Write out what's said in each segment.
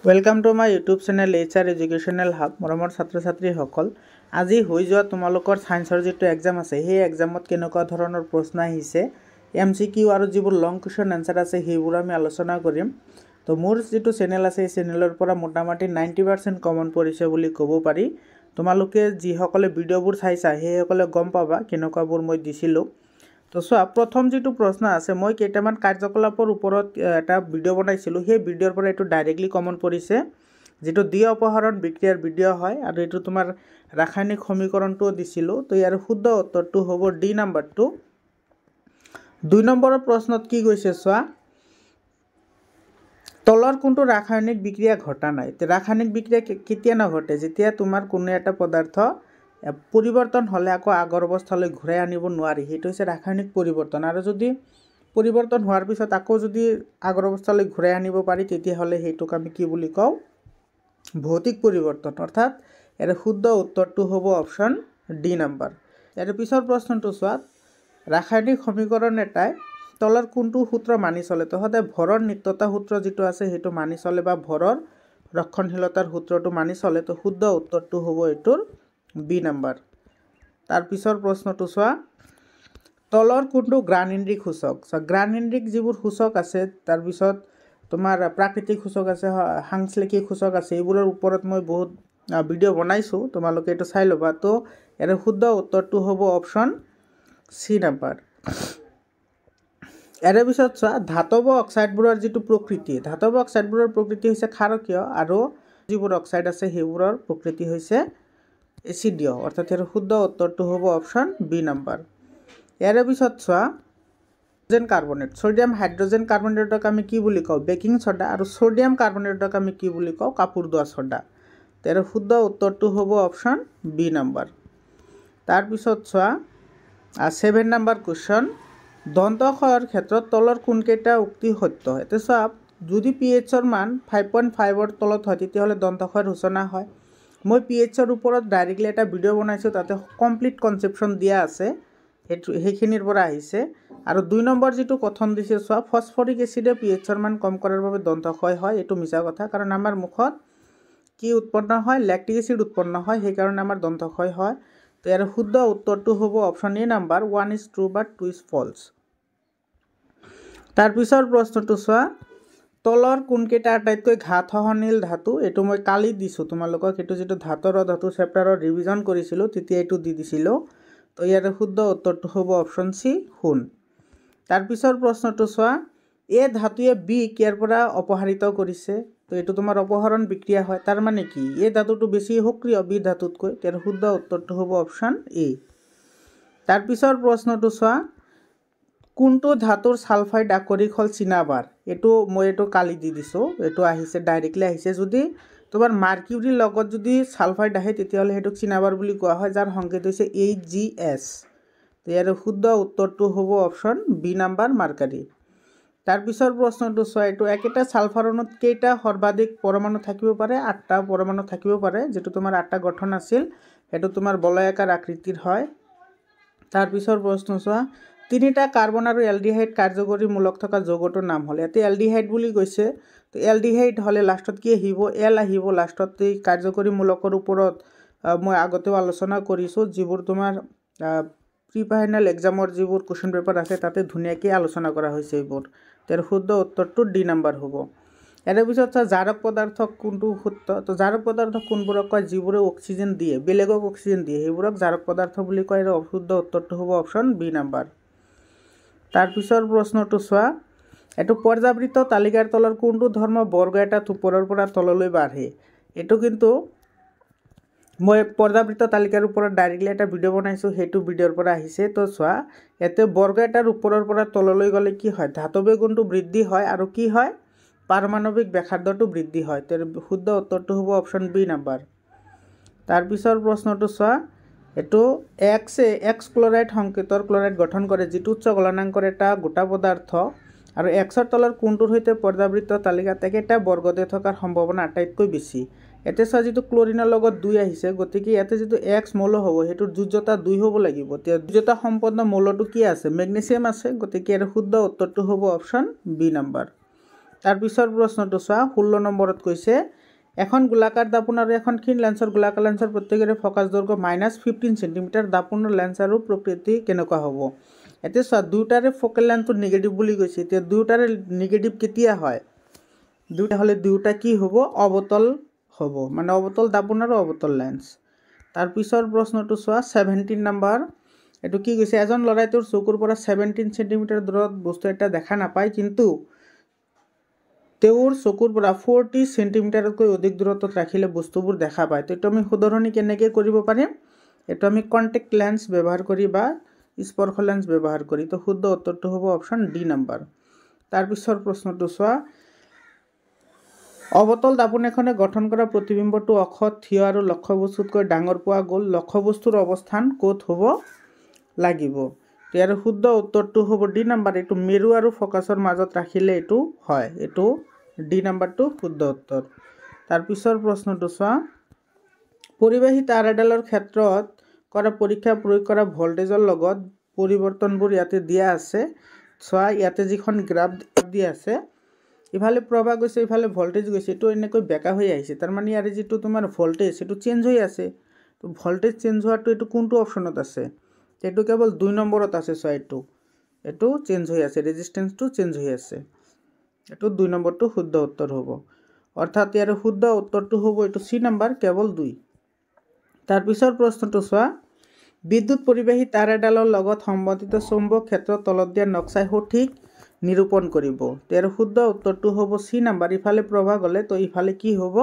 Welcome to my YouTube channel HR educational hub मरমৰ ছাত্ৰ ছাত্ৰীসকল আজি হৈ যোৱা তোমালোকৰ সায়েন্সৰ যেটো एग्जाम আছে সেই एग्जामত কেনেকুৱা ধৰণৰ প্ৰশ্ন আহিছে MCQ আৰু যিবোৰ লং কোৱেশ্চন আনসাৰ আছে সেইবোৰ আমি আলোচনা কৰিম তো মোৰ যেটো চেনেল আছে এই চেনেলৰ পৰা মোটামুটি 90% কমন পৰিছে বুলি ক'ব পাৰি তোমালোকে যি সকলে ভিডিওবোৰ চাইছা সেই সকলে গম পাবা কেনেকুৱাবোৰ মই দিছিলো তো সোৱা প্ৰথম যেটো প্ৰশ্ন আছে মই কেইটামান কাৰ্যকলাপৰ ওপৰত এটা ভিডিও বনাইছিলো সেই ভিডিওৰ পৰা এটো ডাইৰেক্টলি কমন পৰিছে যেটো দ্বি অপহৰণ বিক্ৰিয়াৰ ভিডিও হয় আৰু এটো তোমাৰ ৰাসায়নিক সমীকৰণটো দিছিলো তো ইয়াৰ শুদ্ধ উত্তৰটো হ'ব ডি নম্বৰটো 2 নম্বৰৰ প্ৰশ্নত কি কৈছে সোৱা তলৰ কোনটো ৰাসায়নিক বিক্ৰিয়া ঘটা নাই তে ৰাসায়নিক বিক্ৰিয়া কেতিয়া নঘটে যেতিয়া তোমাৰ কোনো এটা পদাৰ্থ পৰিৱৰ্তন হলে আকৌ আগৰ অৱস্থালৈ ঘূৰাই আনিব নোৱাৰি হেতু হৈছে ৰাসায়নিক পৰিৱৰ্তন আৰু যদি পৰিৱৰ্তন হোৱাৰ পিছত আকৌ যদি আগৰ অৱস্থালৈ ঘূৰাই আনিব পাৰি তেতিয়া হলে হেতুক আমি কি বুলি কও ভৌতিক পৰিৱৰ্তন অৰ্থাৎ এৰ শুদ্ধ উত্তৰটো হ'ব অপচন ডি নম্বৰ এৰ পিছৰ প্ৰশ্নটো সোৱা ৰাসায়নিক সমীকৰণ এটাই তলৰ কোনটো সূত্ৰ মানি চলে তো হতে ভৰৰ নিত্যতা সূত্ৰ যেটো আছে হেতু মানি চলে বা ভৰৰ ৰক্ষণশীলতাৰ সূত্ৰটো মানি চলে তো শুদ্ধ উত্তৰটো হ'ব এটোৰ বি নম্বৰ তাৰ পিছৰ প্ৰশ্নটো সোৱা তলৰ কোনটো গ্ৰানিন্দ্ৰিক সূচক গ্ৰানিন্দ্ৰিক যিবোৰ সূচক আছে তাৰ পিছত তোমাৰ প্ৰাকৃতিক সূচক আছে সাংশ্লেষিক সূচক আছে এইবোৰৰ ওপৰত মই বহুত ভিডিও বনাইছো তোমালোকে এটো চাই লবা তো এৰ শুদ্ধ উত্তৰটো হ'ব অপচন সি নম্বৰ এৰ পিছত সোৱা ধাতব অক্সাইডবোৰৰ যেটো প্ৰকৃতি ধাতব অক্সাইডবোৰৰ প্ৰকৃতি হৈছে ক্ষাৰকীয় আৰু যিবোৰ অক্সাইড আছে সেইবোৰৰ প্ৰকৃতি হৈছে এসিডীয় অৰ্থাৎ এৰ শুদ্ধ উত্তৰটো হ'ব অপচন বি নম্বৰ এৰ পিছত সোৱা হাইড্ৰোজেন কাৰ্বনেট সোডিয়াম হাইড্ৰোজেন কাৰ্বনেটক আমি কি বুলি কও বেকিং সোডা আৰু সোডিয়াম কাৰ্বনেটক আমি কি বুলি কও কাপুৰ দোৱা সোডা এৰ শুদ্ধ উত্তৰটো হ'ব অপচন বি নম্বৰ তাৰ পিছত সোৱা 7 নম্বৰ কোৱেশ্চন দন্তক্ষয়ৰ ক্ষেত্ৰত তলৰ কোনকেইটা উক্তি সত্য এতে সোৱা যদি pH ৰ মান 5.5 ৰ তলত হয় তেতিয়া হলে দন্তক্ষয়ৰ সূচনা হয় মই pH ৰ ওপৰত ডাইৰেক্টলি এটা ভিডিও বনাইছো তাতে কমপ্লিট কনসেপচন দিয়া আছে হেখিনিৰ পৰা আহিছে আৰু 2 নম্বৰ যেটো কথন দিছে সোৱা ফসফৰিক এসিডে pH ৰ মান কম কৰাৰ বাবে দন্তক্ষয় হয় এটো মিছা কথা কাৰণ আমাৰ মুখত কি উৎপন্ন হয় ল্যাকটিক এসিড উৎপন্ন হয় সেই কাৰণে আমাৰ দন্তক্ষয় হয় তো এৰ শুদ্ধ উত্তৰটো হ'ব option A number 1 is true but 2 is false তাৰ পিছৰ প্ৰশ্নটো সোৱা তলৰ কোনকেইটা আটাইতকৈ ঘাত সহনশীল ধাতু এটো মই কালি দিছো তোমালোকক এটো যেটো ধাতৰ ধাতু চেপ্টাৰৰ ৰিভিজন কৰিছিলো তেতিয়া এটো দি দিছিলো তো ইয়াৰ শুদ্ধ উত্তৰটো হ'ব অপচন সি সোণ তাৰ পিছৰ প্ৰশ্নটো সোৱা এ ধাতুয়ে বি কিয়াৰ পৰা অপহৰিত কৰিছে তো এটো তোমাৰ অপহৰণ বিক্ৰিয়া হয় তাৰ মানে কি এ ধাতুটো বেছি সক্ৰিয় বি ধাতুতকৈ তাৰ শুদ্ধ উত্তৰটো হ'ব অপচন এ তাৰ পিছৰ প্ৰশ্নটো সোৱা কোনটো ধাতুৰ সালফাইড আকৰিক হল চিনাবাৰ এটো মই এটো কালি দি দিছো এটো আহিছে ডাইৰেক্টলি আহিছে যদি তোমাৰ মাৰ্কিউৰি লগত যদি সালফাইড আহে তেতিয়া হলে হেতুক চিনাবাৰ বুলি কোৱা হয় যাৰ সংকেত হৈছে HGS তো ইয়াৰ শুদ্ধ উত্তৰটো হ'ব অপচন বি নম্বৰ মাৰ্কাৰী তাৰ পিছৰ প্ৰশ্নটো সোৱা এটো একেটা সালফাৰণত কেইটা সৰ্বাধিক পৰমাণু থাকিব পাৰে 8টা পৰমাণু থাকিব পাৰে যেটো তোমাৰ 8টা গঠন আছিল এটো তোমাৰ বলয়াকাৰ আকৃতিৰ হয় তাৰ পিছৰ প্ৰশ্ন সোৱা তিনিটা কাৰ্বন আৰু এলডিহাইড কাৰ্যকৰী মূলক থকা যৌগটোৰ নাম হল এতে এলডিহাইড বুলি কৈছে তো এলডিহাইড হলে লাষ্টত কি আহিব এল আহিব লাষ্টত এই কাৰ্যকৰী মূলকৰ ওপৰত মই আগতেও আলোচনা কৰিছো যিবোৰ তোমাৰ প্ৰি ফাইনাল এক্সামৰ যিবোৰ কোৱেশ্চন পেপাৰ আছে তাতে ধুনিয়াকৈ আলোচনা কৰা হৈছে এইবোৰ তাৰ শুদ্ধ উত্তৰটো ডি নম্বৰ হ'ব এৰ পিছত জাৰক পদাৰ্থ কোনটো সত্য তো জাৰক পদাৰ্থ কোনবোৰক কয় যিবোৰে অক্সিজেন দিয়ে বেলেগক অক্সিজেন দিয়ে সেইবোৰক জাৰক পদাৰ্থ বুলি কয় আৰু শুদ্ধ উত্তৰটো হ'ব অপচন বি নম্বৰ তাৰ পিছৰ প্ৰশ্নটো সোৱা এটো পৰ্যাবৃত্ত তালিকাৰ তলৰ কোনটো ধৰ্ম বৰ্গ এটা ওপৰৰ পৰা তললৈ বাঢ়ে এটো কিন্তু মই পৰ্যাবৃত্ত তালিকাৰ ওপৰত ডাইৰেক্টলি এটা ভিডিও বনাইছো হেতু ভিডিওৰ পৰা আহিছে তো সোৱা এতে বৰ্গ এটাৰ ওপৰৰ পৰা তললৈ গলে কি হয় ধাতৱীয় গুণটো বৃদ্ধি হয় আৰু কি হয় পাৰমাণৱিক ব্যাসাৰ্ধটো বৃদ্ধি হয় তাৰ শুদ্ধ উত্তৰটো হ'ব অপচন বি নম্বৰ তাৰ পিছৰ প্ৰশ্নটো সোৱা এটো এক্স ক্লোৰাইড সংকেতৰ ক্লোৰাইড গঠন কৰে যেটো উচ্চ গলনাঙ্কৰ এটা গোটা পদাৰ্থ আৰু এক্সৰ তলৰ কোনটোৰ হৈতে পৰ্যাবৃত্ত তালিকাত একেটা বৰ্গতে থকাৰ সম্ভাৱনা আটাইতকৈ বেছি এতে সোৱা যেটো ক্লোৰিনৰ লগত 2 আহিছে গতিকে ইয়াতে যেটো এক্স মৌল হ'ব হেতুৰ যোজ্যতা 2 হ'ব লাগিব তে যোজ্যতা সম্পন্ন মৌলটো কি আছে মেগনেছিয়াম আছে গতিকে এর শুদ্ধ উত্তৰটো হ'ব অপচন বি নম্বৰ তাৰ পিছৰ প্ৰশ্নটো চোৱা 16 নম্বৰত কৈছে এখন গোলাকাৰ দাপোন আৰু এখন ক্ষীণ লেন্সৰ গোলাকাৰ লেন্সৰ প্ৰত্যেকৰে ফকাছ দৈৰ্ঘ্য -15 সেন্টিমিটাৰ দাপোনৰ লেন্স আৰু প্ৰকৃতি কেনেকুৱা হ'ব এতিয়া চোৱা দুটাৰে ফোকেল লেন্থটো নিগেটিভ বুলি কৈছে এতিয়া দুটাৰে নিগেটিভ কেতিয়া হয় দুটা হলে দুটা কি হ'ব অবতল হ'ব মানে অবতল দাপোন আৰু অবতল লেন্স তাৰ পিছৰ প্ৰশ্নটো চোৱা 17 নম্বৰ এটো কি কৈছে এজন লৰাই তোৰ চকুৰ পৰা 17 সেন্টিমিটাৰ দূৰত বস্তু এটা দেখা নাপায় কিন্তু তেওঁৰ চকুৰ পৰা 40 সেন্টিমিটাৰতকৈ অধিক দূৰত্বত ৰাখিলে বস্তুবোৰ দেখা পায় তো আমি উদাহৰণি কেনেকৈ কৰিব পাৰিম এটো আমি কন্টাক্ট লেন্স ব্যৱহাৰ কৰি বা স্পৰ্শ লেন্স ব্যৱহাৰ কৰি তো শুদ্ধ উত্তৰটো হ'ব অপচন ডি নম্বৰ তাৰ পিছৰ প্ৰশ্নটো চোৱা অবতল দাপোন এখনে গঠন কৰা প্ৰতিবিম্বটো অক্ষত থিয় আৰু লক্ষ্যবস্তুতকৈ ডাঙৰ পোৱা গ'ল লক্ষ্যবস্তুৰ অৱস্থান ক'ত হ'ব লাগিব ইয়াৰ শুদ্ধ উত্তৰটো হ'ব ডি নম্বৰ এটো মেৰু আৰু ফকাছৰ মাজত ৰাখিলে এটো হয় এটো ডি নম্বৰটো শুদ্ধ উত্তৰ তাৰ পিছৰ প্ৰশ্নটো চোৱা পৰিবাহী তাৰ এডালৰ ক্ষেত্ৰত কৰা পৰীক্ষা প্ৰয়োগ কৰা ভোল্টেজৰ লগত পৰিৱৰ্তনবোৰ ইয়াতে দিয়া আছে চোৱা ইয়াতে যিখন গ্ৰাফ দিয়া আছে ইফালে প্ৰবাহ গৈছে ইফালে ভোল্টেজ গৈছে এটো এনেকৈ বেকা হৈ আহিছে তাৰ মানে ইয়াৰে যেটো তোমাৰ ভোল্টেজ এটো চেঞ্জ হৈ আছে তো ভোল্টেজ চেঞ্জ হোৱাটো এটো কোনটো অপচনত আছে এটো কেৱল 2 নম্বৰত আছে চোৱা এটো চেঞ্জ হৈ আছে ৰেজিস্ট্যান্সটো চেঞ্জ হৈ আছে এটো 2 নম্বৰটো শুদ্ধ উত্তৰ হ'ব অৰ্থাৎ ইয়াৰ শুদ্ধ উত্তৰটো হ'ব এটো সি নম্বৰ কেৱল 2 তাৰ পিছৰ প্ৰশ্নটো চোৱা বিদ্যুৎ পৰিবাহী তাৰ এডালৰ লগত সম্বন্ধিত চৌম্বক ক্ষেত্ৰ তলত দিয়া নক্সাই সঠিক নিৰূপণ কৰিব ইয়াৰ শুদ্ধ উত্তৰটো হ'ব সি নম্বৰ ইফালে প্ৰবাহ গলে তো ইফালে কি হ'ব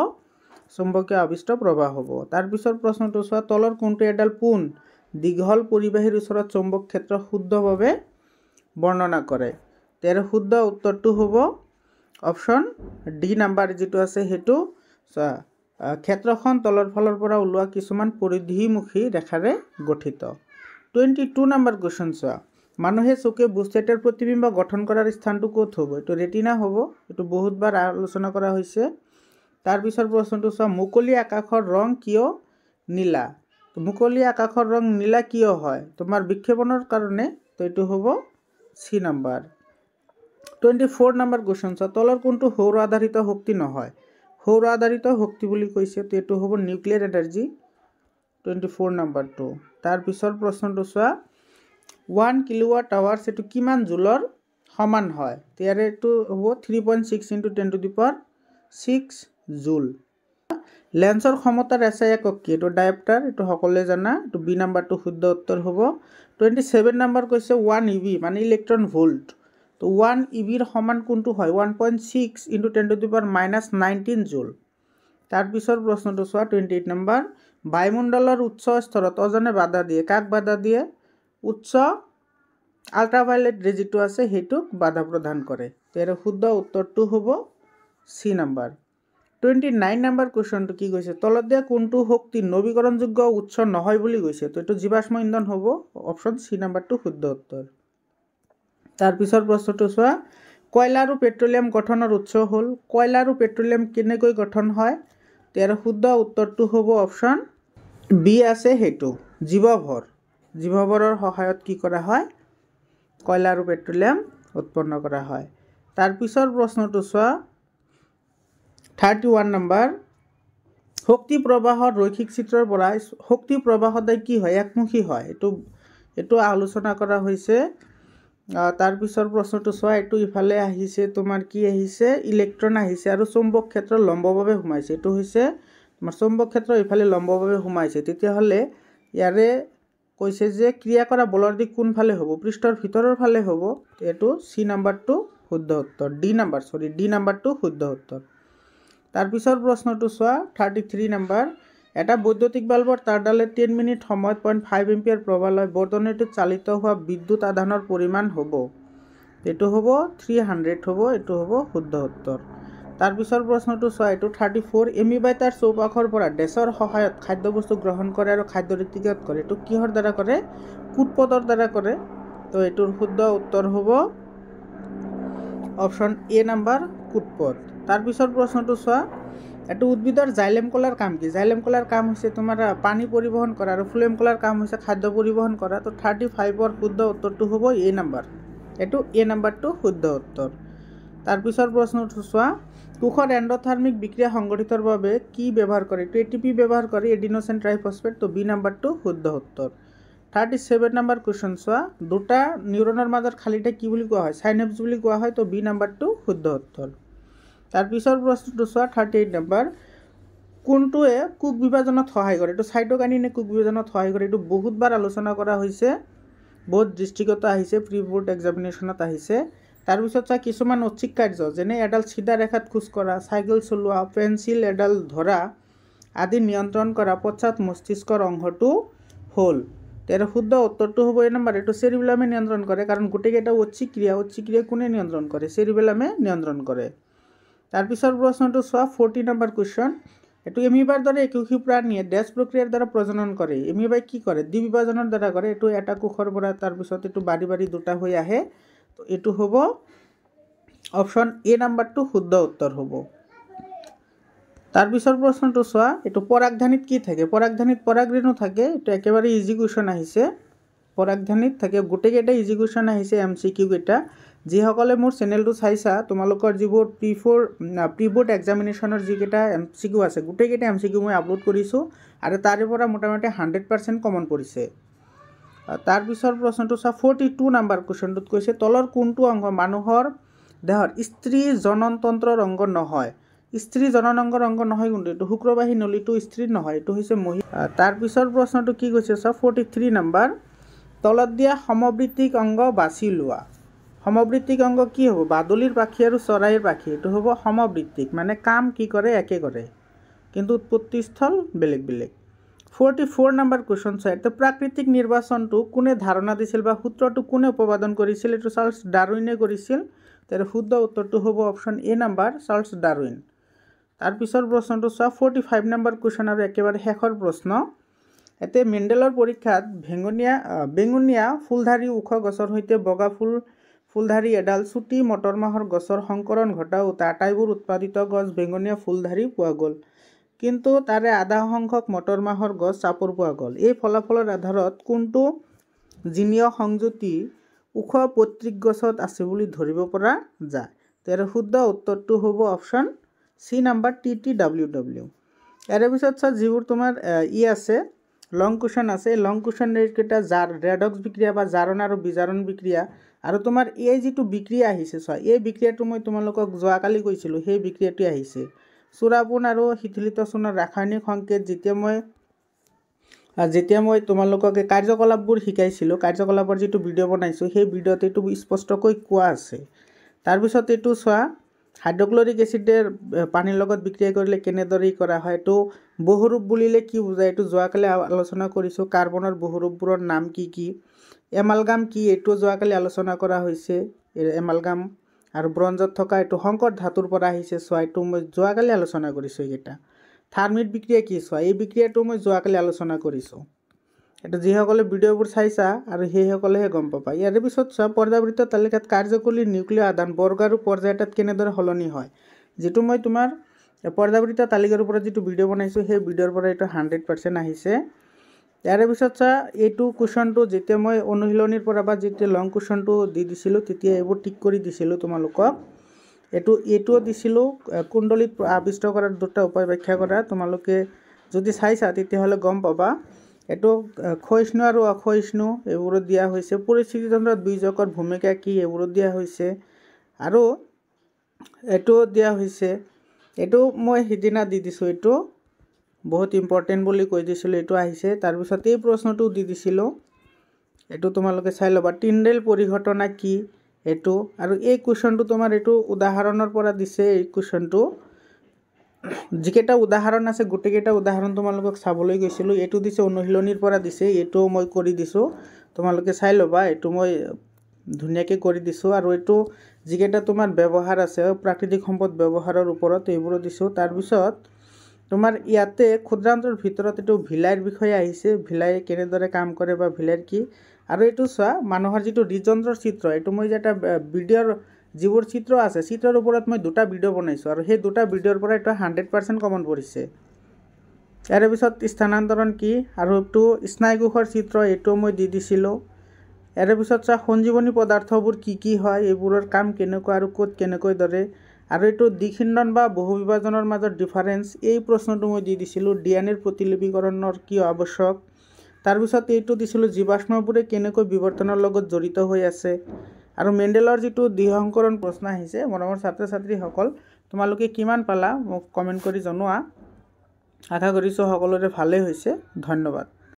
চৌম্বকীয় আবিষ্ট প্ৰবাহ হ'ব তাৰ পিছৰ প্ৰশ্নটো চোৱা তলৰ কোনটো এডাল পোন দীঘল পৰিবাহীৰ ওচৰত চৌম্বক ক্ষেত্ৰ শুদ্ধভাৱে বৰ্ণনা কৰে ইয়াৰ শুদ্ধ উত্তৰটো হ'ব অপচন ডি নম্বৰ যেটো আছে হেতু চোৱা ক্ষেত্ৰখন তলৰ ফালৰ পৰা ওলোৱা কিছুমান পৰিধিমুখী ৰেখাৰে গঠিত 22 নম্বৰ কোৱেশ্চন চোৱা মানুহে চকুৱে বস্তু এটাৰ প্ৰতিবিম্ব গঠন কৰাৰ স্থানটো ক'ত হ'ব এটো ৰেটিনা হ'ব এটো বহুতবাৰ আলোচনা কৰা হৈছে তাৰ পিছৰ প্ৰশ্নটো চোৱা মুকলি আকাশৰ ৰং কিয় নীলা মুকলি আকাশৰ ৰং নীলা কিয় হয় তোমাৰ বিক্ষেপণৰ কাৰণে তো এটো হ'ব সি নম্বৰ 24 নম্বৰ কোৱেশ্চন চোৱা তলৰ কোনটো সৌৰ আধাৰিত শক্তি নহয় সৌৰ আধাৰিত শক্তি বুলি কৈছে তো এটো হ'ব নিউক্লিয়াৰ এনাৰ্জি 24 নম্বৰটো তাৰ পিছৰ প্ৰশ্নটো চোৱা 1 কিলোৱাট আৱাৰ্স এটো কিমান জুলৰ সমান হয় ইয়াৰে এটো হ'ব 3.6 * 10⁶ জুল লেন্সৰ ক্ষমতাৰ এছআই একক কি এটো ডায়োপ্টাৰ এটো সকলোৱে জানা এটো বি নম্বৰটো শুদ্ধ উত্তৰ হ'ব 27 নম্বৰ কৈছে 1 ইভি মানে ইলেক্ট্ৰন ভোল্ট তো 1 ইভিৰ সমান কোনটো হয় 1.6 * 10⁻19 জুল তাৰ পিছৰ প্ৰশ্নটো চোৱা 28 নম্বৰ বায়ুমণ্ডলৰ উচ্চ স্তৰত অজনে বাধা দিয়ে কাক বাধা দিয়ে উচ্চ আল্ট্ৰাভায়োলেট ৰে যেটো আছে হেতুক বাধা প্ৰদান কৰে ইয়াৰ শুদ্ধ উত্তৰটো হ'ব সি নম্বৰ 29 নম্বৰ কোৱেশ্চনটো কি কৈছে তলত দিয়া কোনটো শক্তি নৱীকৰণযোগ্য উৎস নহয় বুলি কৈছে তো এটো জীৱাশ্ম ইন্ধন হ'ব অপচন সি নম্বৰটো শুদ্ধ উত্তৰ তাৰ পিছৰ প্ৰশ্নটো চোৱা কয়লা আৰু পেট্ৰলিয়াম গঠনৰ উৎস হ'ল কয়লা আৰু পেট্ৰলিয়াম কেনেকৈ গঠন হয় ইয়াৰ শুদ্ধ উত্তৰটো হ'ব অপচন বি আছে হেতু জীৱভৰৰ সহায়ত কি কৰা হয় কয়লা আৰু পেট্ৰলিয়াম উৎপন্ন কৰা হয় তাৰ পিছৰ প্ৰশ্নটো চোৱা 31 নম্বৰ শক্তি প্ৰবাহৰ ৰৈখিক চিত্ৰৰ পৰা শক্তি প্ৰবাহ সদায় কি হয় একমুখী হয় এটো আলোচনা কৰা হৈছে তাৰ পিছৰ প্ৰশ্নটো চোৱা এটো ইফালে আহিছে তোমাৰ কি আহিছে ইলেক্ট্ৰন আহিছে আৰু চৌম্বক ক্ষেত্ৰ লম্বভাৱে ঘুমাইছে এটো হৈছে তোমাৰ চৌম্বক ক্ষেত্ৰ ইফালে লম্বভাৱে ঘুমাইছে তেতিয়া হলে ইয়াৰে কৈছে যে ক্ৰিয়া কৰা বলৰ দিক কোন ফালে হ'ব পৃষ্ঠৰ ভিতৰৰ ফালে হ'ব এটো সি নম্বৰটো শুদ্ধ উত্তৰ ডি নম্বৰটো শুদ্ধ উত্তৰ তাৰ পিছৰ প্ৰশ্নটো চোৱা 33 নম্বৰ এটা বৈদ্যুতিক বাল্বৰ তাৰডালে 10 মিনিট সময়ত 0.5 এম্পিয়াৰ প্ৰবাহ লয় বৰ্তনীটোত চালিত হোৱা বিদ্যুৎ আধানৰ পৰিমাণ হ'ব এটো হ'ব 300 হ'ব এটো হ'ব শুদ্ধ উত্তৰ তাৰ পিছৰ প্ৰশ্নটো চোৱা এটো 34 এমিবাই তাৰ চৌপাশৰ পৰা ডেছৰ সহায়ত খাদ্যবস্তু গ্ৰহণ কৰে আৰু খাদ্য ঋতুগত কৰে এটো কিহৰ দ্বাৰা কৰে কুটপদৰ দ্বাৰা কৰে তো এটোৰ শুদ্ধ উত্তৰ হ'ব অপচন এ নম্বৰ কুটপদ তাৰ পিছৰ প্ৰশ্নটো চোৱা এটো উদ্ভিদৰ জাইলেম কলাৰ কাম কি জাইলেম কলাৰ কাম হৈছে তোমাৰ পানী পৰিবহন কৰা আৰু ফ্লোয়েম কলাৰ কাম হৈছে খাদ্য পৰিবহন কৰা তো 35 ৰ শুদ্ধ উত্তৰটো হ'ব এ নম্বৰ এটো এ নম্বৰটো শুদ্ধ উত্তৰ তাৰ পিছৰ প্ৰশ্নটো চোৱা কোষৰ এণ্ডোথাৰ্মিক বিক্ৰিয়া সংঘটিতৰ বাবে কি ব্যৱহাৰ কৰে এইটো এটিপি ব্যৱহাৰ কৰে এডিনোসিন ট্ৰাইফসফেট তো বি নাম্বাৰটো শুদ্ধ উত্তৰ 37 নম্বৰ কোৱেশ্চন চোৱা দুটা নিউৰনৰ মাজত খালিতে কি বুলি কোৱা হয় সাইনেপছ বুলি কোৱা হয় তো বি নাম্বাৰটো শুদ্ধ উত্তৰ তাৰ পিছৰ প্ৰশ্নটো চোৱা 38 নম্বৰ কোনটোৱে কোষ বিভাজনত সহায় কৰে এইটো সাইটোকাইনিনে কোষ বিভাজনত সহায় কৰে এইটো বহুতবাৰ আলোচনা কৰা হৈছে বহুত দৃষ্টিগত আহিছে প্ৰি বোৰ্ড এক্সামিনেশ্যনত আহিছে তাৰ পিছত চা কিছুমান ঐচ্ছিক কাৰ্য যেনে এডাল সিধা ৰেখাত খোজ কৰা সাইকেল চলোৱা পেন্সিল এডাল ধৰা আদি নিয়ন্ত্ৰণ কৰা পশ্চাৎ মস্তিষ্কৰ অংশটো হল তেৰ শুদ্ধ উত্তৰটো হ'ব এই নম্বৰ এইটো সেৰিবেলামে নিয়ন্ত্ৰণ কৰে কাৰণ গোটেইকেইটা ঐচ্ছিক ক্ৰিয়া কোনে নিয়ন্ত্ৰণ কৰে সেৰিবেলামে নিয়ন্ত্ৰণ কৰে তাৰ পিছৰ প্ৰশ্নটো চোৱা 40 নম্বৰ কোৱেশ্চন এটো এমিবাৰ দৰে একোষী প্ৰাণীয়ে ডেছ প্ৰক্ৰিয়াৰ দ্বাৰা প্ৰজনন কৰে এমিবাই কি কৰে দ্বিবিভাজনৰ দ্বাৰা কৰে এটো এটা কোষৰ পৰা তাৰ পিছত এটো বাৰি বাৰি দুটা হৈ আহে তো এটো হ'ব অপচন এ নাম্বাৰটো শুদ্ধ উত্তৰ হ'ব তাৰ পিছৰ প্ৰশ্নটো চোৱা এটো পৰাগধানীত কি থাকে পৰাগধানীত পৰাগৰেণু থাকে এটো একেবাৰে ইজি কোৱেশ্চন আহিছে পৰাগধানীত থাকে গোটেইকেইটা ইজি কোৱেশ্চন আহিছে এমসিকিউ কেইটা যিসকলে মোৰ চেনেলটো চাইছা তোমালোকৰ যিবোৰ প্ৰি বোৰ্ড এক্সামিনেশ্যনৰ যিকেইটা এমসিকিউ আছে গোটেইকেইটা এমসিকিউ মই আপলোড কৰিছোঁ আৰু তাৰে পৰা মোটামুটি 100% কমন পৰিছে তাৰ পিছৰ প্ৰশ্নটো চা 42 নম্বৰ কোৱেশ্চনটোত কৈছে তলৰ কোনটো অংগ মানুহৰ দেহৰ স্ত্ৰী জননতন্ত্ৰৰ অংগ নহয় স্ত্ৰী জননাংগৰ অংগ নহয় কিন্তু এটো শুক্ৰবাহী নলীটো স্ত্ৰী নহয় এটো হৈছে মহিলা তাৰ পিছৰ প্ৰশ্নটো কি কৈছে চা 43 নম্বৰ তলত দিয়া সমবৃত্তিক অংগ বাছি লোৱা সমবৃত্তিক অংগ কি হ'ব বাদুলিৰ পাখি আৰু চৰাইৰ পাখি এটো হ'ব সমবৃত্তিক মানে কাম কি কৰে একে কৰে কিন্তু উৎপত্তি স্থল বেলেগ বেলেগ 44 নম্বৰ কোৱেশ্চন চাই তো প্ৰাকৃতিক নিৰ্বাচনটো কোনে ধাৰণা দিছিল বা সূত্ৰটো কোনে উপপাদন কৰিছিল এটো চাৰ্লছ ডাৰউইনে কৰিছিল তাৰ শুদ্ধ উত্তৰটো হ'ব অপচন এ নম্বৰ চাৰ্লছ ডাৰউইন তাৰ পিছৰ প্ৰশ্নটো চোৱা 45 নম্বৰ কোৱেশ্চন আৰু একেবাৰে শেষৰ প্ৰশ্ন এতে মেণ্ডেলৰ পৰীক্ষাত বেঙুনীয়া ফুলধাৰী ওখ গছৰ সৈতে বগা ফুলধাৰী এডাল চুটি মটৰমাহৰ গছৰ সংকৰণ ঘটাওতে আটাইবোৰ উৎপাদিত গছ বেঙুনীয়া ফুলধাৰী পোৱা গ'ল কিন্তু তাৰে আধা সংখ্যক মটৰমাহৰ গছ চাপৰ পোৱা গ'ল এই ফলাফলৰ আধাৰত কোনটো জিনীয় সংযুতি ওখ পত্ৰিক গছত আছে বুলি ধৰিব পৰা যায় তাৰ শুদ্ধ উত্তৰটো হ'ব অপচন সি নাম্বাৰ TTWW ইয়াৰ পিছত চা যিবোৰ তোমাৰ আছে লং কুৱেশ্চন আছে লং কুৱেশ্চন কেইটা ৰেডক্স বিক্ৰিয়া বা জাৰণ আৰু বিজাৰণ বিক্ৰিয়া আৰু তোমাৰ এই যিটো বিক্ৰিয়া আহিছে চোৱা এই বিক্ৰিয়াটো মই তোমালোকক যোৱাকালি কৈছিলোঁ সেই বিক্ৰিয়াটো আহিছে চূড়াপোন আৰু শিথিলিত চূণৰ ৰাসায়নিক সংকেত যেতিয়া মই তোমালোকক কাৰ্যকলাপবোৰ শিকাইছিলোঁ কাৰ্যকলাপৰ যিটো ভিডিঅ' বনাইছোঁ সেই ভিডিঅ'ত এইটো স্পষ্টকৈ কোৱা আছে তাৰপিছত এইটো চোৱা হাইড্ৰক্লৰিক এচিডৰ পানীৰ লগত বিক্ৰিয়া কৰিলে কেনেদৰে কৰা হয় এইটো বহুৰূপ বুলিলে কি বুজায় এইটো যোৱাকালি আলোচনা কৰিছোঁ কাৰ্বনৰ বহুৰূপবোৰৰ নাম কি এমালগাম কি এইটো যোৱাকালি আলোচনা কৰা হৈছে এমালগাম আৰু ব্ৰঞ্জত থকা এইটো সংকৰ ধাতুৰ পৰা আহিছে চোৱা এইটো মই যোৱাকালি আলোচনা কৰিছোঁ এইকেইটা থাৰ্মিট বিক্ৰিয়া কি চোৱা এই বিক্ৰিয়াটো মই যোৱাকালি আলোচনা কৰিছোঁ এটা যিসকলে ভিডিঅ'বোৰ চাইছা আৰু সেইসকলেহে গম পাবা ইয়াৰ পিছত চোৱা পৰ্যাবৃত্ত তালিকাত কাৰ্যকৰী নিউক্লিয় আদান বৰ্গ আৰু পৰ্যায় এটাত কেনেদৰে সলনি হয় যেটো মই তোমাৰ পৰ্যাবৃত্ত তালিকাৰ ওপৰত যিটো ভিডিঅ' বনাইছোঁ সেই ভিডিঅ'ৰ পৰা এইটো 100% আহিছে ইয়াৰ পিছত চা এইটো কুৱেশ্চনটো যেতিয়া মই অনুশীলনীৰ পৰা বা যেতিয়া লং কুৱেশ্চনটো দি দিছিলোঁ তেতিয়া এইবোৰ ঠিক কৰি দিছিলোঁ তোমালোকক এইটোও দিছিলোঁ কুণ্ডলীত আবিষ্ট কৰাৰ দুটা উপায় ব্যাখ্যা কৰা তোমালোকে যদি চাইছা তেতিয়াহ'লে গম পাবা এইটো ক্ষয়িষ্ণু আৰু অক্ষয়িষ্ণু এইবোৰত দিয়া হৈছে পৰিস্থিতিতন্ত্ৰত বীজকৰ ভূমিকা কি এইবোৰত দিয়া হৈছে আৰু এইটো দিয়া হৈছে এইটো মই সিদিনা দি দিছোঁ এইটো বহুত ইম্পৰ্টেন্ট বুলি কৈ দিছিলোঁ এইটো আহিছে তাৰ পিছত এই প্ৰশ্নটো দি দিছিলোঁ এইটো তোমালোকে চাই ল'বা টিন্ডেল পৰিঘটনা কি এইটো আৰু এই কুৱেশ্চনটো তোমাৰ এইটো উদাহৰণৰ পৰা দিছে এই কুৱেশ্চনটো যিকেইটা উদাহৰণ আছে গোটেইকেইটা উদাহৰণ তোমালোকক চাবলৈ গৈছিলোঁ এইটো দিছে অনুশীলনীৰ পৰা দিছে এইটো মই কৰি দিছোঁ তোমালোকে চাই ল'বা এইটো মই ধুনীয়াকৈ কৰি দিছোঁ আৰু এইটো যিকেইটা তোমাৰ ব্যৱহাৰ আছে প্ৰাকৃতিক সম্পদ ব্যৱহাৰৰ ওপৰত এইবোৰো দিছোঁ তাৰপিছত তোমাৰ ইয়াতে ক্ষুদ্ৰান্তৰ ভিতৰত এইটো ভিলাইৰ বিষয়ে আহিছে ভিলাই কেনেদৰে কাম কৰে বা ভিলাইৰ কি আৰু এইটো চোৱা মানুহৰ যিটো হৃদযন্ত্ৰৰ চিত্ৰ এইটো মই এটা ভিডিঅ'ৰ যিবোৰ চিত্ৰ আছে চিত্ৰৰ ওপৰত মই দুটা ভিডিঅ' বনাইছোঁ আৰু সেই দুটা ভিডিঅ'ৰ পৰা এটা 100% কমন পৰিছে ইয়াৰ পিছত স্থানান্তৰণ কি আৰু এইটো স্নায়ুকোষৰ চিত্ৰ এইটো মই দি দিছিলোঁ ইয়াৰ পিছত চোৱা সঞ্জীৱনী পদাৰ্থবোৰ কি হয়, এইবোৰৰ কাম কেনেকুৱা আৰু ক'ত কেনেকৈ ধৰে, আৰু এইটো দ্বিখিণ্ডন বা বহু বিভাজনৰ মাজত ডিফাৰেন্স, এই প্ৰশ্নটো মই দি দিছিলোঁ। ডিএনএৰ প্ৰতিলিপিকৰণৰ কিয় আৱশ্যক, তাৰপিছত এইটো দিছিলোঁ জীৱাশ্মবোৰে কেনেকৈ বিৱৰ্তনৰ লগত জড়িত হৈ আছে, আৰু মেণ্ডেলৰ যিটো দ্বিসংকৰণ প্ৰশ্ন আহিছে। মৰমৰ ছাত্ৰ ছাত্ৰীসকল, তোমালোকে কিমান পালা মোক কমেণ্ট কৰি জনোৱা। আশা কৰিছোঁ সকলোৰে ভালেই হৈছে। ধন্যবাদ।